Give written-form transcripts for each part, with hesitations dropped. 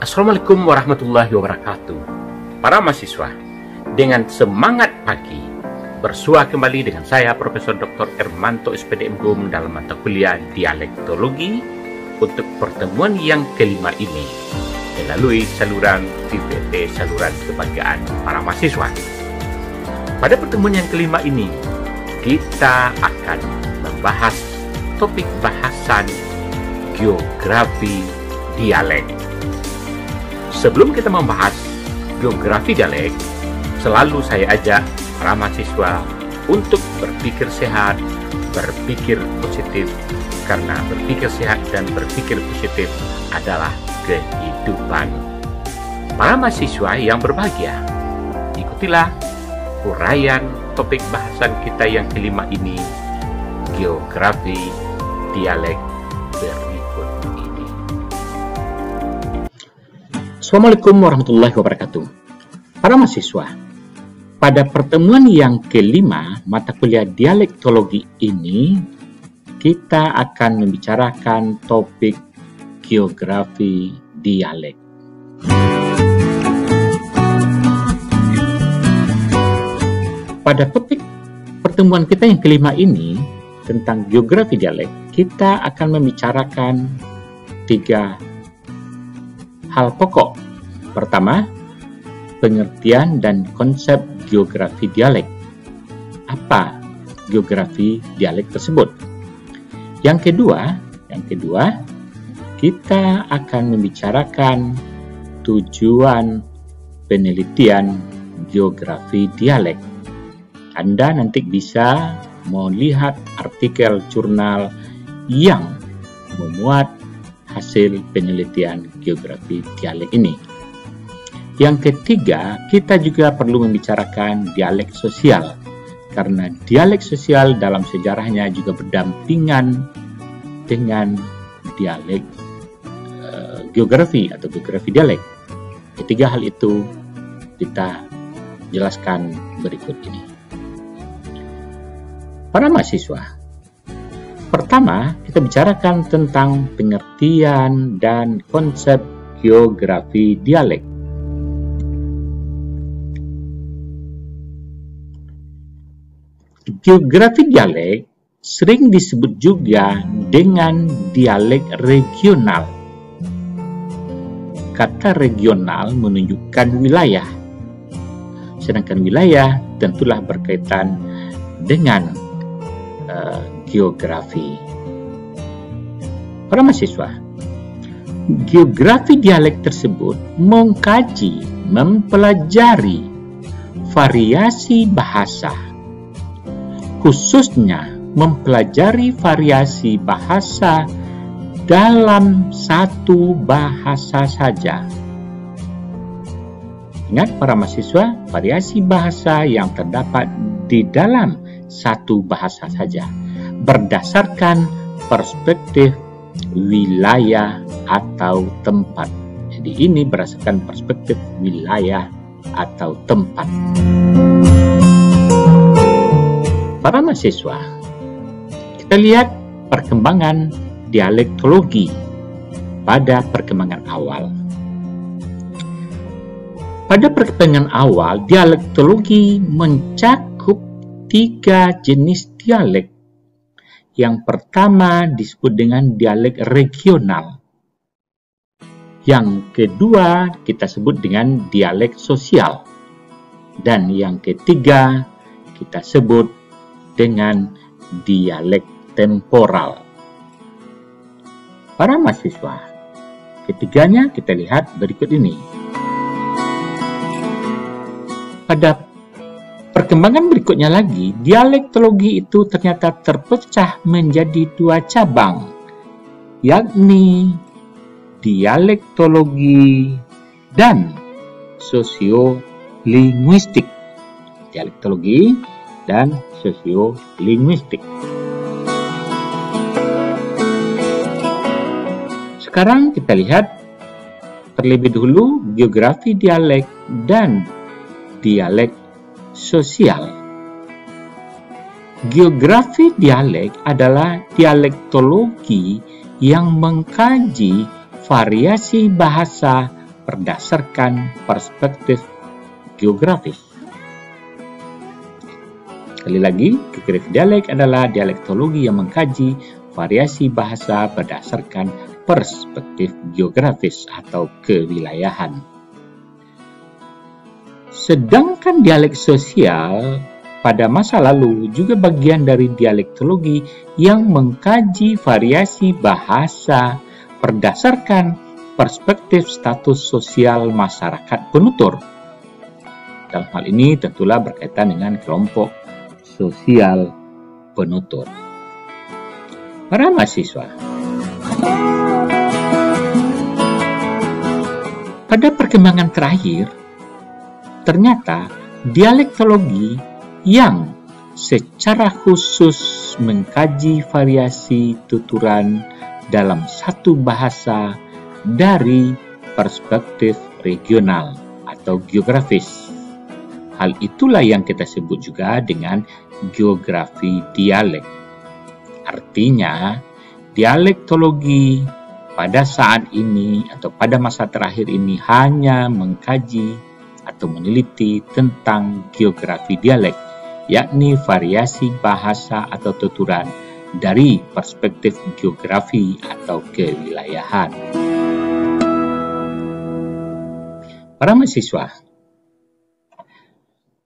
Assalamualaikum warahmatullahi wabarakatuh. Para mahasiswa, dengan semangat pagi, bersua kembali dengan saya Profesor Dr. Ermanto SPD MGum dalam mata kuliah Dialektologi untuk pertemuan yang kelima ini melalui saluran TVT, saluran kebahagiaan para mahasiswa. Pada pertemuan yang kelima ini, kita akan membahas topik bahasan geografi dialek. Sebelum kita membahas geografi dialek, selalu saya ajak para mahasiswa untuk berpikir sehat, berpikir positif, karena berpikir sehat dan berpikir positif adalah kehidupan. Para mahasiswa yang berbahagia, ikutilah uraian topik bahasan kita yang kelima ini, geografi dialek berikut ini. Assalamualaikum warahmatullahi wabarakatuh. Para mahasiswa, pada pertemuan yang kelima mata kuliah dialektologi ini, kita akan membicarakan topik geografi dialek. Pada topik pertemuan kita yang kelima ini tentang geografi dialek, kita akan membicarakan tiga hal pokok. Pertama, pengertian dan konsep geografi dialek. Apa geografi dialek tersebut? Yang kedua, kita akan membicarakan tujuan penelitian geografi dialek. Anda nanti bisa melihat artikel jurnal yang memuat hasil penelitian geografi dialek ini. Yang ketiga, kita juga perlu membicarakan dialek sosial, karena dialek sosial dalam sejarahnya juga berdampingan dengan dialek geografi atau geografi dialek. Ketiga hal itu kita jelaskan berikut ini. Para mahasiswa, pertama kita bicarakan tentang pengertian dan konsep geografi dialek. Geografi dialek sering disebut juga dengan dialek regional. Kata regional menunjukkan wilayah, sedangkan wilayah tentulah berkaitan dengan geografi. Para mahasiswa, geografi dialek tersebut mengkaji, mempelajari variasi bahasa, khususnya mempelajari variasi bahasa dalam satu bahasa saja. Ingat para mahasiswa, variasi bahasa yang terdapat di dalam satu bahasa saja berdasarkan perspektif wilayah atau tempat. Jadi ini berdasarkan perspektif wilayah atau tempat. Para mahasiswa, kita lihat perkembangan dialektologi pada perkembangan awal. Pada perkembangan awal, dialektologi mencakup tiga jenis dialek. Yang pertama disebut dengan dialek regional. Yang kedua kita sebut dengan dialek sosial. Dan yang ketiga kita sebut dengan dialek temporal. Para mahasiswa, ketiganya kita lihat berikut ini. Pada perkembangan berikutnya lagi, dialektologi itu ternyata terpecah menjadi dua cabang, yakni dialektologi dan sosiolinguistik. Dialektologi dan sosiolinguistik. Sekarang kita lihat terlebih dahulu geografi dialek dan dialek sosial. Geografi dialek adalah dialektologi yang mengkaji variasi bahasa berdasarkan perspektif geografis. Sekali lagi, geografi dialek adalah dialektologi yang mengkaji variasi bahasa berdasarkan perspektif geografis atau kewilayahan. Sedangkan dialek sosial pada masa lalu juga bagian dari dialektologi yang mengkaji variasi bahasa berdasarkan perspektif status sosial masyarakat penutur. Dalam hal ini tentulah berkaitan dengan kelompok sosial penutur. Para mahasiswa, pada perkembangan terakhir, ternyata dialektologi yang secara khusus mengkaji variasi tuturan dalam satu bahasa dari perspektif regional atau geografis. Hal itulah yang kita sebut juga dengan geografi dialek. Artinya, dialektologi pada saat ini atau pada masa terakhir ini hanya mengkaji atau meneliti tentang geografi dialek, yakni variasi bahasa atau tuturan dari perspektif geografi atau kewilayahan. Para mahasiswa,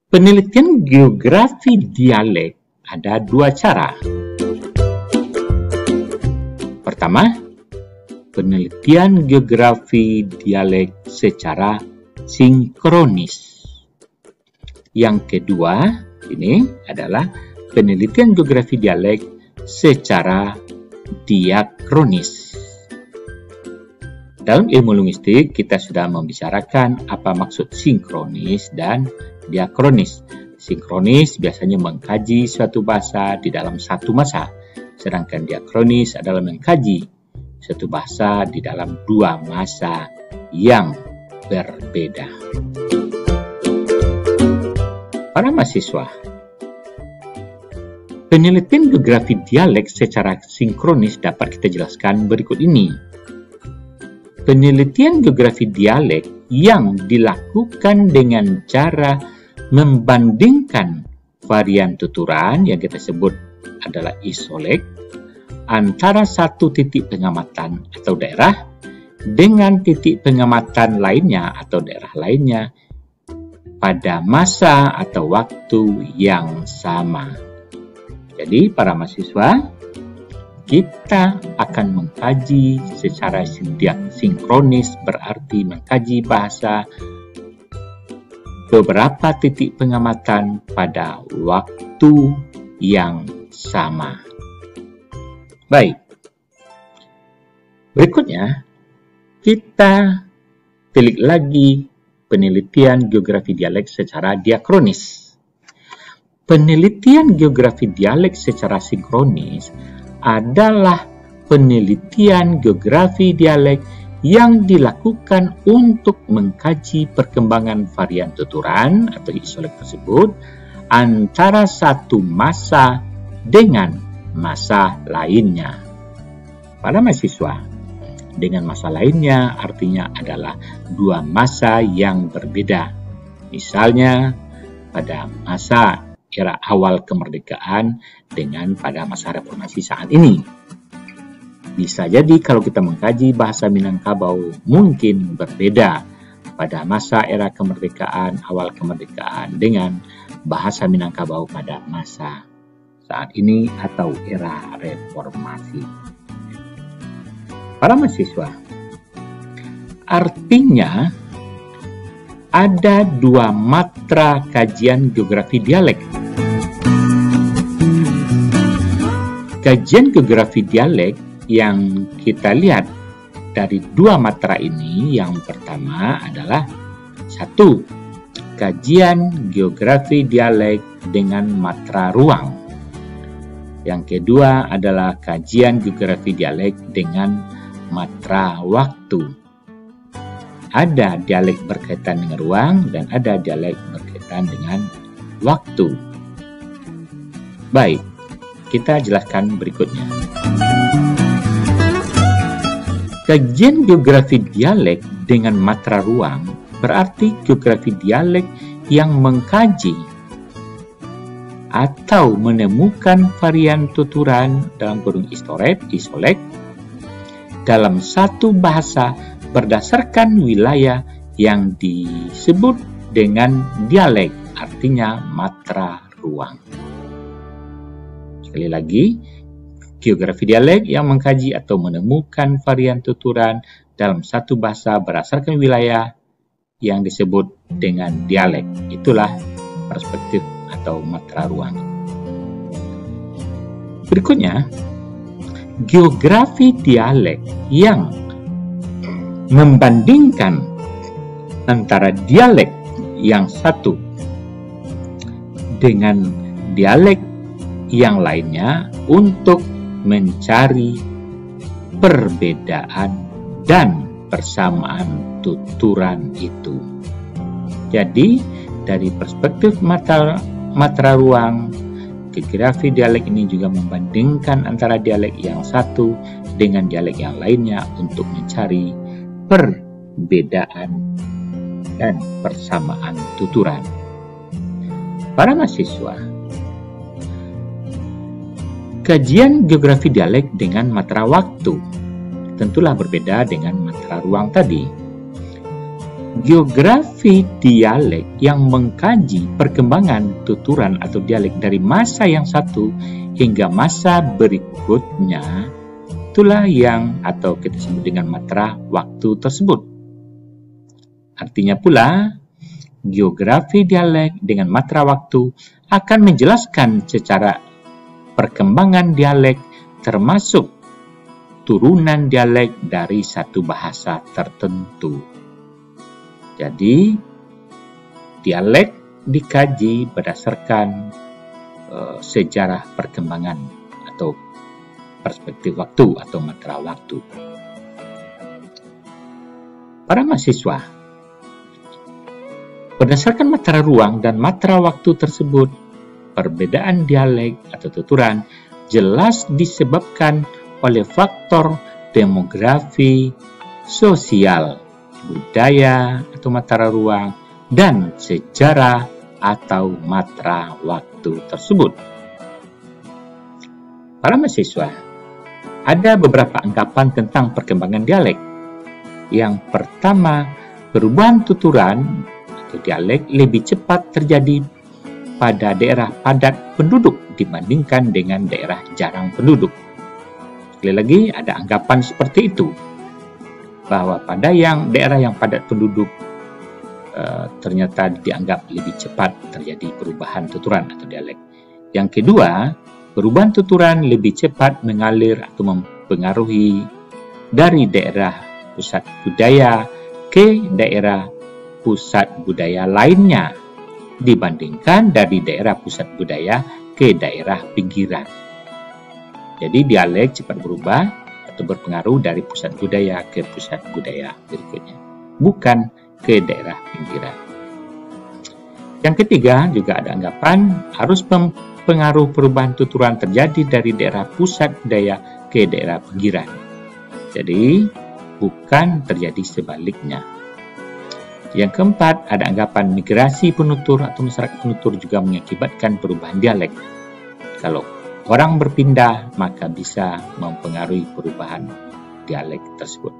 penelitian geografi dialek ada dua cara. Pertama, penelitian geografi dialek secara sinkronis. Yang kedua, ini adalah penelitian geografi dialek secara diakronis. Dalam ilmu linguistik, kita sudah membicarakan apa maksud sinkronis dan diakronis. Sinkronis biasanya mengkaji suatu bahasa di dalam satu masa, sedangkan diakronis adalah mengkaji suatu bahasa di dalam dua masa yang berbeda. Para mahasiswa, penelitian geografi dialek secara sinkronis dapat kita jelaskan berikut ini. Penelitian geografi dialek yang dilakukan dengan cara membandingkan varian tuturan yang kita sebut adalah isolek antara satu titik pengamatan atau daerah dengan titik pengamatan lainnya atau daerah lainnya pada masa atau waktu yang sama. Jadi para mahasiswa, kita akan mengkaji secara sinkronis, berarti mengkaji bahasa beberapa titik pengamatan pada waktu yang sama. Baik, berikutnya kita telik lagi penelitian geografi dialek secara diakronis. Penelitian geografi dialek secara sinkronis adalah penelitian geografi dialek yang dilakukan untuk mengkaji perkembangan varian tuturan atau isolek tersebut antara satu masa dengan masa lainnya. Pada mahasiswa, dengan masa lainnya artinya adalah dua masa yang berbeda. Misalnya pada masa era awal kemerdekaan dengan pada masa reformasi saat ini. Bisa jadi kalau kita mengkaji bahasa Minangkabau mungkin berbeda pada masa era kemerdekaan, awal kemerdekaan dengan bahasa Minangkabau pada masa saat ini atau era reformasi. Para mahasiswa, artinya ada dua matra kajian geografi dialek. Kajian geografi dialek yang kita lihat dari dua matra ini, yang pertama adalah satu, kajian geografi dialek dengan matra ruang. Yang kedua adalah kajian geografi dialek dengan matra waktu. Ada dialek berkaitan dengan ruang dan ada dialek berkaitan dengan waktu. Baik, kita jelaskan berikutnya. Kajian geografi dialek dengan matra ruang berarti geografi dialek yang mengkaji atau menemukan varian tuturan dalam kurung isolek dalam satu bahasa berdasarkan wilayah yang disebut dengan dialek, artinya matra ruang. Sekali lagi, geografi dialek yang mengkaji atau menemukan varian tuturan dalam satu bahasa berdasarkan wilayah yang disebut dengan dialek. Itulah perspektif atau matra ruang. Berikutnya, geografi dialek yang membandingkan antara dialek yang satu dengan dialek yang lainnya untuk mencari perbedaan dan persamaan tuturan itu. Jadi, dari perspektif matra ruang, geografi dialek ini juga membandingkan antara dialek yang satu dengan dialek yang lainnya untuk mencari perbedaan dan persamaan tuturan. Para mahasiswa, kajian geografi dialek dengan matra waktu tentulah berbeda dengan matra ruang tadi. Geografi dialek yang mengkaji perkembangan tuturan atau dialek dari masa yang satu hingga masa berikutnya, itulah yang atau kita sebut dengan matra waktu tersebut. Artinya pula, geografi dialek dengan matra waktu akan menjelaskan secara perkembangan dialek termasuk turunan dialek dari satu bahasa tertentu. Jadi, dialek dikaji berdasarkan sejarah perkembangan atau perspektif waktu atau matra waktu. Para mahasiswa, berdasarkan matra ruang dan matra waktu tersebut, perbedaan dialek atau tuturan jelas disebabkan oleh faktor demografi, sosial, budaya atau matra ruang, dan sejarah atau matra waktu tersebut. Para mahasiswa, ada beberapa anggapan tentang perkembangan dialek. Yang pertama, perubahan tuturan atau dialek lebih cepat terjadi pada daerah padat penduduk dibandingkan dengan daerah jarang penduduk. Sekali lagi, ada anggapan seperti itu, bahwa pada daerah yang padat penduduk ternyata dianggap lebih cepat terjadi perubahan tuturan atau dialek. Yang kedua, perubahan tuturan lebih cepat mengalir atau mempengaruhi dari daerah pusat budaya ke daerah pusat budaya lainnya dibandingkan dari daerah pusat budaya ke daerah pinggiran. Jadi dialek cepat berubah atau berpengaruh dari pusat budaya ke pusat budaya berikutnya, bukan ke daerah pinggiran. Yang ketiga, juga ada anggapan harus pengaruh perubahan tuturan terjadi dari daerah pusat budaya ke daerah pinggiran. Jadi, bukan terjadi sebaliknya. Yang keempat, ada anggapan migrasi penutur atau masyarakat penutur juga mengakibatkan perubahan dialek. Kalau orang berpindah, maka bisa mempengaruhi perubahan dialek tersebut.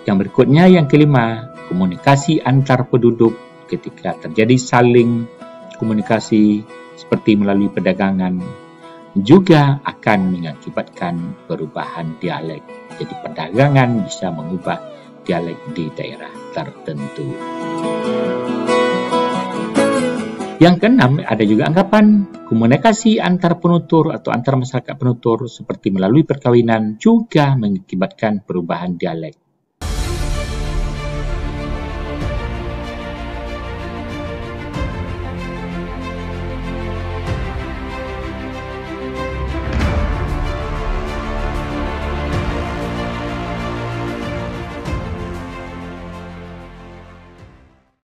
Yang berikutnya, yang kelima, komunikasi antar penduduk ketika terjadi saling komunikasi seperti melalui perdagangan juga akan mengakibatkan perubahan dialek. Jadi perdagangan bisa mengubah dialek di daerah tertentu. Yang keenam, ada juga anggapan komunikasi antar penutur atau antar masyarakat penutur seperti melalui perkawinan juga mengakibatkan perubahan dialek.